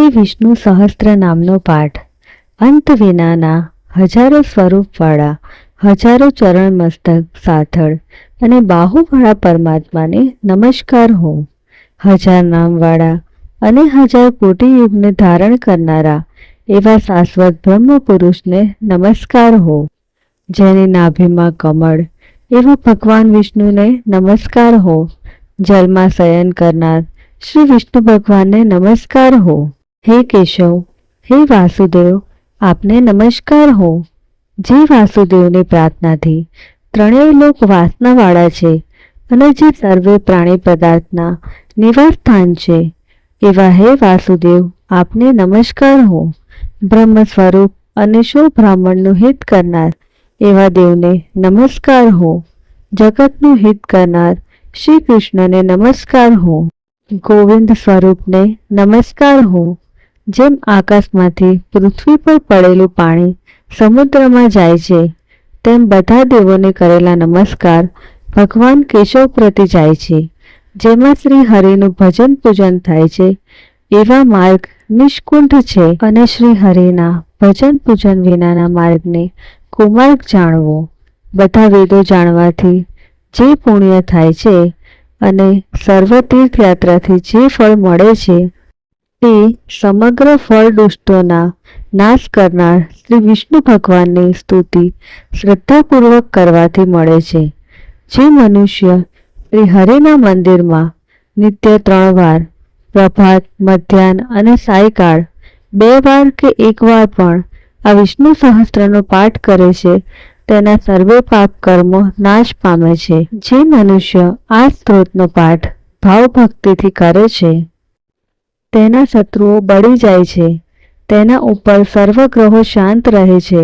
શ્રી વિષ્ણુ સહસ્ત્ર નામનો પાઠ અંત વિનાના હજારો સ્વરૂપવાળા હજારો ચરણ મસ્તક સાથળ અને બાહુવાળા પરમાત્માને નમસ્કાર હો. હજાર નામવાળા અને હજાર કોટી યુગને ધારણ કરનારા એવા શાશ્વત બ્રહ્મ પુરુષને નમસ્કાર હો. જેની નાભીમાં કમળ એવા ભગવાન વિષ્ણુને નમસ્કાર હો. જલમાં શયન કરનાર શ્રી વિષ્ણુ ભગવાનને નમસ્કાર હો. હે કેશવ, હે વાસુદેવ, આપને નમસ્કાર હો. જે વાસુદેવની પ્રાર્થનાથી ત્રણેય લોક વાસનાવાળા છે અને જે સર્વે પ્રાણી પદાર્થના નિવાસ સ્થાન છે એવા હે વાસુદેવ, આપને નમસ્કાર હો. બ્રહ્મ સ્વરૂપ અને સૌ બ્રાહ્મણનું હિત કરનાર એવા દેવને નમસ્કાર હો. જગતનું હિત કરનાર શ્રી કૃષ્ણને નમસ્કાર હો. ગોવિંદ સ્વરૂપને નમસ્કાર હો. જેમ આકાશમાંથી પૃથ્વી પર પડેલું પાણી સમુદ્રમાં જાય છે તેમ બધા દેવોને કરેલા નમસ્કાર ભગવાન કેશવ પ્રતિ જાય છે. જેમાં શ્રી હરિનું ભજન પૂજન થાય છે એવા માર્ગ નિષ્કુંઠ છે અને શ્રી હરિના ભજન પૂજન વિનાના માર્ગને કુમાર્ગ જાણવો. બધા વેદો જાણવાથી જે પુણ્ય થાય છે અને સર્વ તીર્થયાત્રાથી જે ફળ મળે છે તે સમગ્ર ફળ દુષ્ટોના નાશ કરનાર શ્રી વિષ્ણુ ભગવાનની સ્તુતિ શ્રદ્ધાપૂર્વક કરવાથી મળે છે. જે મનુષ્ય શ્રી હરિના મંદિરમાં નિત્ય 3 વાર પ્રભાત, મધ્યાહ્ન અને સાયકાળ 2 વાર કે 1 વાર પણ આ વિષ્ણુ સહસ્ત્રનો પાઠ કરે છે તેના સર્વે પાપ કર્મો નાશ પામે છે. જે મનુષ્ય આ સ્તોત્રનો પાઠ ભાવભક્તિથી કરે છે તેના શત્રુઓ બળી જાય છે, તેના ઉપર સર્વ ગ્રહો શાંત રહે છે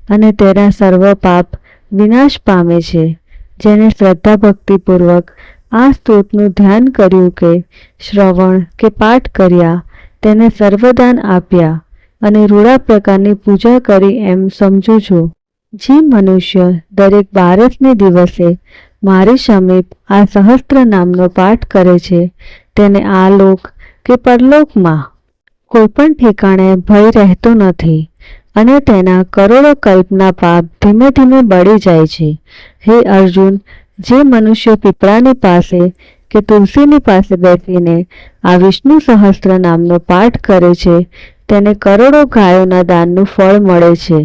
અને તેના સર્વ પાપ વિનાશ પામે છે. જેને શ્રદ્ધા ભક્તિપૂર્વક આ સ્તોત્રનું ધ્યાન કર્યું કે શ્રવણ કે પાઠ કર્યા, તેને સર્વદાન આપ્યા અને રૂડા પ્રકારની પૂજા કરી એમ સમજું છું. જે મનુષ્ય દરેક 12ને દિવસે મારી સમીપ આ સહસ્ત્ર નામનો પાઠ કરે છે તેને આ લોક કે પરલોકમાં કોઈ પણ ઠેકાણે ભય રહેતો નથી અને તેના કરોડો કલ્પના પાપ ધીમે ધીમે બળી જાય છે. હે અર્જુન, જે મનુષ્ય પીપળાની પાસે કે તુલસીની પાસે બેસીને આ વિષ્ણુ સહસ્ત્ર નામનો પાઠ કરે છે તેને કરોડો ગાયોના દાનનું ફળ મળે છે.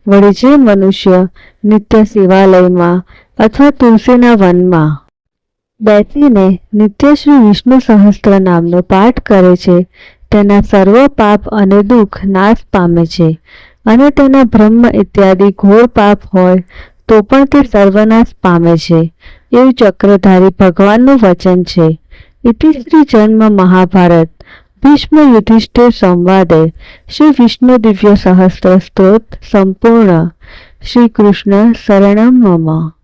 વળી જે મનુષ્ય નિત્ય શિવાલયમાં અથવા તુલસીના વનમાં બેસીને નિત્ય શ્રી વિષ્ણુ સહસ્ત્ર નામનો પાઠ કરે છે તેના સર્વ પાપ અને દુઃખ નાશ પામે છે અને તેના બ્રહ્મ ઇત્યાદિ ઘોર પાપ હોય તો પણ તે સર્વનાશ પામે છે એવું ચક્રધારી ભગવાનનું વચન છે. ઇતિ શ્રી જન્મ મહાભારત ભીષ્મ યુધિષ્ઠિર સંવાદે શ્રી વિષ્ણુ દિવ્ય સહસ્ત્ર સ્તોત્ર સંપૂર્ણ. શ્રી કૃષ્ણ શરણમ મમ.